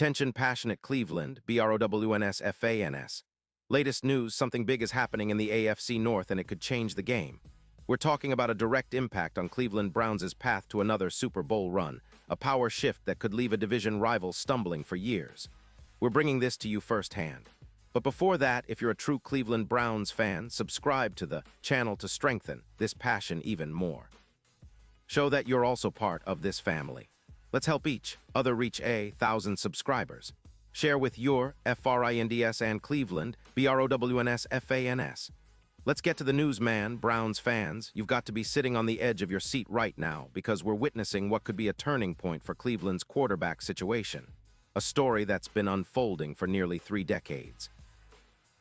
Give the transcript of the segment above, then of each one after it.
Attention passionate Cleveland, BROWNSFANS. Latest news, something big is happening in the AFC North and it could change the game. We're talking about a direct impact on Cleveland Browns' path to another Super Bowl run, a power shift that could leave a division rival stumbling for years. We're bringing this to you firsthand. But before that, if you're a true Cleveland Browns fan, subscribe to the channel to strengthen this passion even more. Show that you're also part of this family. Let's help each other reach 1,000 subscribers. Share with your FRINDS and Cleveland, BROWNSFANS. Let's get to the news, man. Browns fans, you've got to be sitting on the edge of your seat right now because we're witnessing what could be a turning point for Cleveland's quarterback situation. A story that's been unfolding for nearly 3 decades.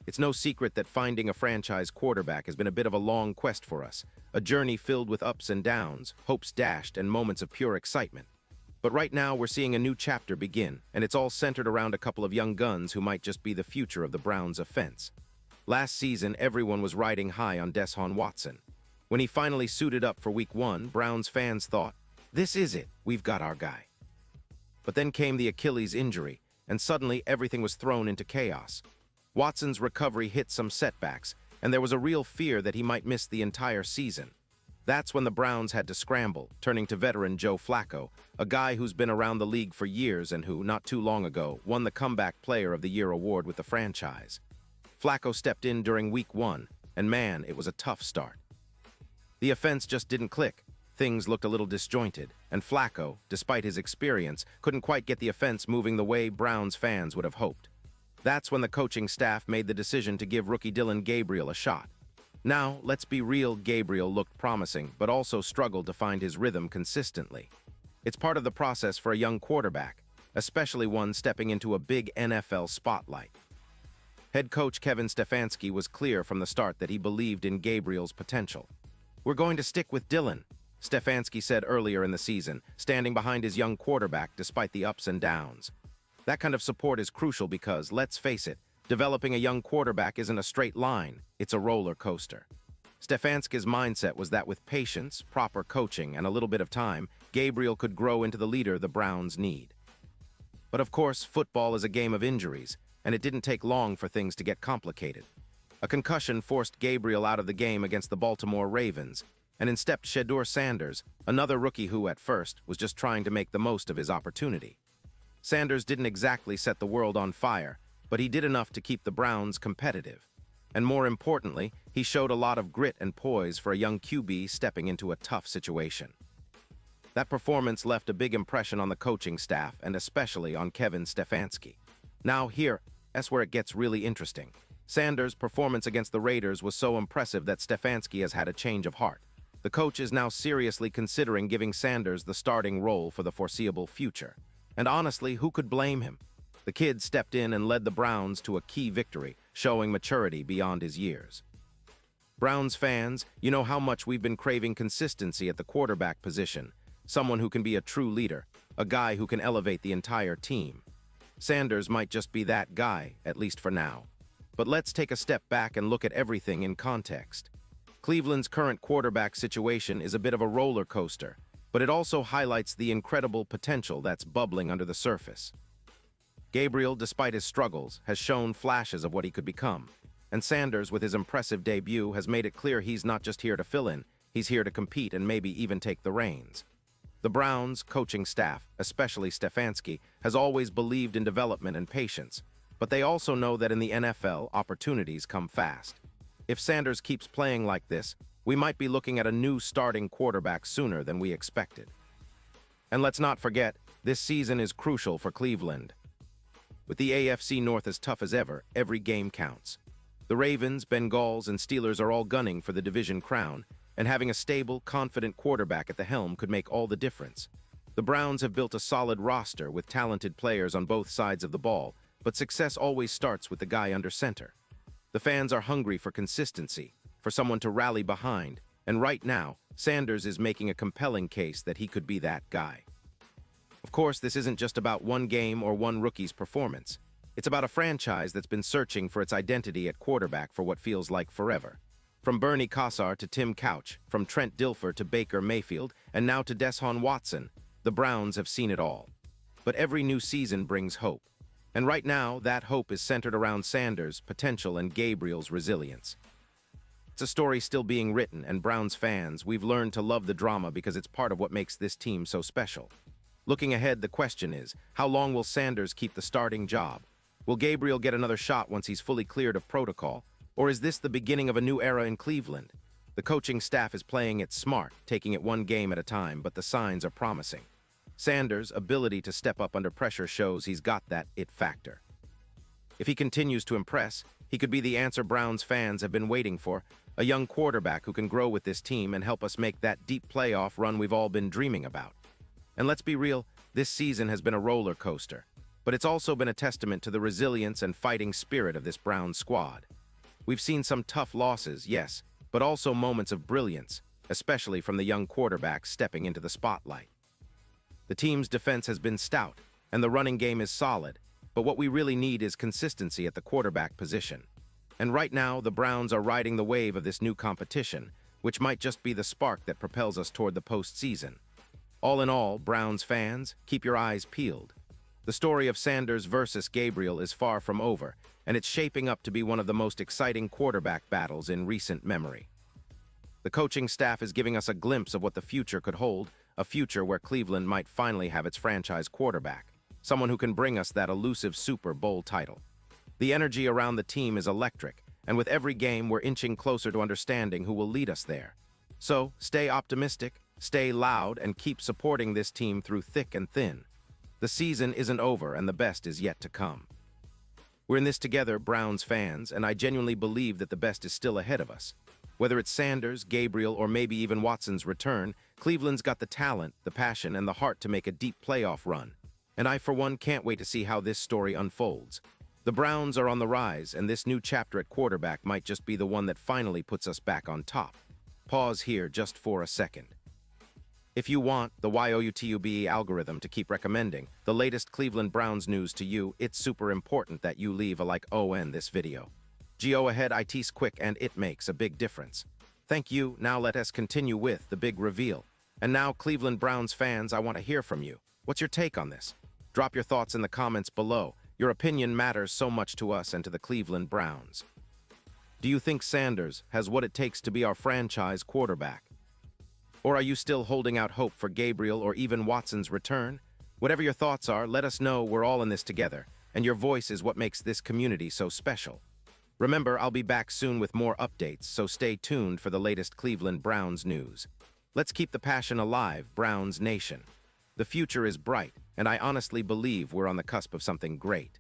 It's no secret that finding a franchise quarterback has been a bit of a long quest for us, a journey filled with ups and downs, hopes dashed, and moments of pure excitement. But right now, we're seeing a new chapter begin, and it's all centered around a couple of young guns who might just be the future of the Browns' offense. Last season, everyone was riding high on Deshaun Watson. When he finally suited up for Week 1, Browns fans thought, "This is it, we've got our guy." But then came the Achilles injury, and suddenly everything was thrown into chaos. Watson's recovery hit some setbacks, and there was a real fear that he might miss the entire season. That's when the Browns had to scramble, turning to veteran Joe Flacco, a guy who's been around the league for years and who, not too long ago, won the Comeback Player of the Year award with the franchise. Flacco stepped in during Week 1, and man, it was a tough start. The offense just didn't click. Things looked a little disjointed, and Flacco, despite his experience, couldn't quite get the offense moving the way Browns fans would have hoped. That's when the coaching staff made the decision to give rookie Dillon Gabriel a shot. Now, let's be real, Gabriel looked promising, but also struggled to find his rhythm consistently. It's part of the process for a young quarterback, especially one stepping into a big NFL spotlight. Head coach Kevin Stefanski was clear from the start that he believed in Gabriel's potential. "We're going to stick with Dillon," Stefanski said earlier in the season, standing behind his young quarterback despite the ups and downs. That kind of support is crucial because, let's face it, developing a young quarterback isn't a straight line, it's a roller coaster. Stefanski's mindset was that with patience, proper coaching, and a little bit of time, Gabriel could grow into the leader the Browns need. But of course, football is a game of injuries, and it didn't take long for things to get complicated. A concussion forced Gabriel out of the game against the Baltimore Ravens, and in stepped Shedeur, another rookie who, at first, was just trying to make the most of his opportunity. Sanders didn't exactly set the world on fire, but he did enough to keep the Browns competitive. And more importantly, he showed a lot of grit and poise for a young QB stepping into a tough situation. That performance left a big impression on the coaching staff and especially on Kevin Stefanski. Now that's where it gets really interesting. Sanders' performance against the Raiders was so impressive that Stefanski has had a change of heart. The coach is now seriously considering giving Sanders the starting role for the foreseeable future. And honestly, who could blame him? The kid stepped in and led the Browns to a key victory, showing maturity beyond his years. Browns fans, you know how much we've been craving consistency at the quarterback position, someone who can be a true leader, a guy who can elevate the entire team. Sanders might just be that guy, at least for now. But let's take a step back and look at everything in context. Cleveland's current quarterback situation is a bit of a roller coaster, but it also highlights the incredible potential that's bubbling under the surface. Gabriel, despite his struggles, has shown flashes of what he could become. And Sanders, with his impressive debut, has made it clear he's not just here to fill in, he's here to compete and maybe even take the reins. The Browns' coaching staff, especially Stefanski, has always believed in development and patience, but they also know that in the NFL, opportunities come fast. If Sanders keeps playing like this, we might be looking at a new starting quarterback sooner than we expected. And let's not forget, this season is crucial for Cleveland. With the AFC North as tough as ever, every game counts. The Ravens, Bengals, and Steelers are all gunning for the division crown, and having a stable, confident quarterback at the helm could make all the difference. The Browns have built a solid roster with talented players on both sides of the ball, but success always starts with the guy under center. The fans are hungry for consistency, for someone to rally behind, and right now, Sanders is making a compelling case that he could be that guy. Of course, this isn't just about one game or one rookie's performance. It's about a franchise that's been searching for its identity at quarterback for what feels like forever. From Bernie Kosar to Tim Couch, from Trent Dilfer to Baker Mayfield, and now to Deshaun Watson, the Browns have seen it all. but every new season brings hope. And right now, that hope is centered around Sanders' potential and Gabriel's resilience. It's a story still being written, and Browns fans, we've learned to love the drama because it's part of what makes this team so special. Looking ahead, the question is, how long will Sanders keep the starting job? Will Gabriel get another shot once he's fully cleared of protocol? Or is this the beginning of a new era in Cleveland? The coaching staff is playing it smart, taking it one game at a time, but the signs are promising. Sanders' ability to step up under pressure shows he's got that it factor. If he continues to impress, he could be the answer Browns fans have been waiting for, a young quarterback who can grow with this team and help us make that deep playoff run we've all been dreaming about. And let's be real, this season has been a roller coaster, but it's also been a testament to the resilience and fighting spirit of this Browns squad. We've seen some tough losses, yes, but also moments of brilliance, especially from the young quarterback stepping into the spotlight. The team's defense has been stout, and the running game is solid, but what we really need is consistency at the quarterback position. And right now, the Browns are riding the wave of this new competition, which might just be the spark that propels us toward the postseason. All in all, Browns fans, keep your eyes peeled. The story of Sanders versus Gabriel is far from over, and it's shaping up to be one of the most exciting quarterback battles in recent memory. The coaching staff is giving us a glimpse of what the future could hold, a future where Cleveland might finally have its franchise quarterback, someone who can bring us that elusive Super Bowl title. The energy around the team is electric, and with every game we're inching closer to understanding who will lead us there. So, stay optimistic, stay loud, and keep supporting this team through thick and thin. The season isn't over, and the best is yet to come. We're in this together, Browns fans, and I genuinely believe that the best is still ahead of us. Whether it's Sanders, Gabriel, or maybe even Watson's return, Cleveland's got the talent, the passion, and the heart to make a deep playoff run. And I, for one, can't wait to see how this story unfolds. The Browns are on the rise, and this new chapter at quarterback might just be the one that finally puts us back on top. Pause here just for a second. If you want the YOUTUBE algorithm to keep recommending the latest Cleveland Browns news to you, it's super important that you leave a like on this video. Go ahead, it's quick and it makes a big difference. Thank you. Now let us continue with the big reveal. And now, Cleveland Browns fans, I want to hear from you. What's your take on this? Drop your thoughts in the comments below. Your opinion matters so much to us and to the Cleveland Browns. Do you think Sanders has what it takes to be our franchise quarterback? Or are you still holding out hope for Gabriel or even Watson's return? Whatever your thoughts are, let us know. We're all in this together, and your voice is what makes this community so special. Remember, I'll be back soon with more updates, so stay tuned for the latest Cleveland Browns news. Let's keep the passion alive, Browns Nation. The future is bright, and I honestly believe we're on the cusp of something great.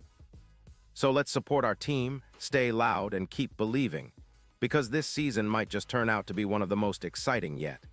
So let's support our team, stay loud, and keep believing, because this season might just turn out to be one of the most exciting yet.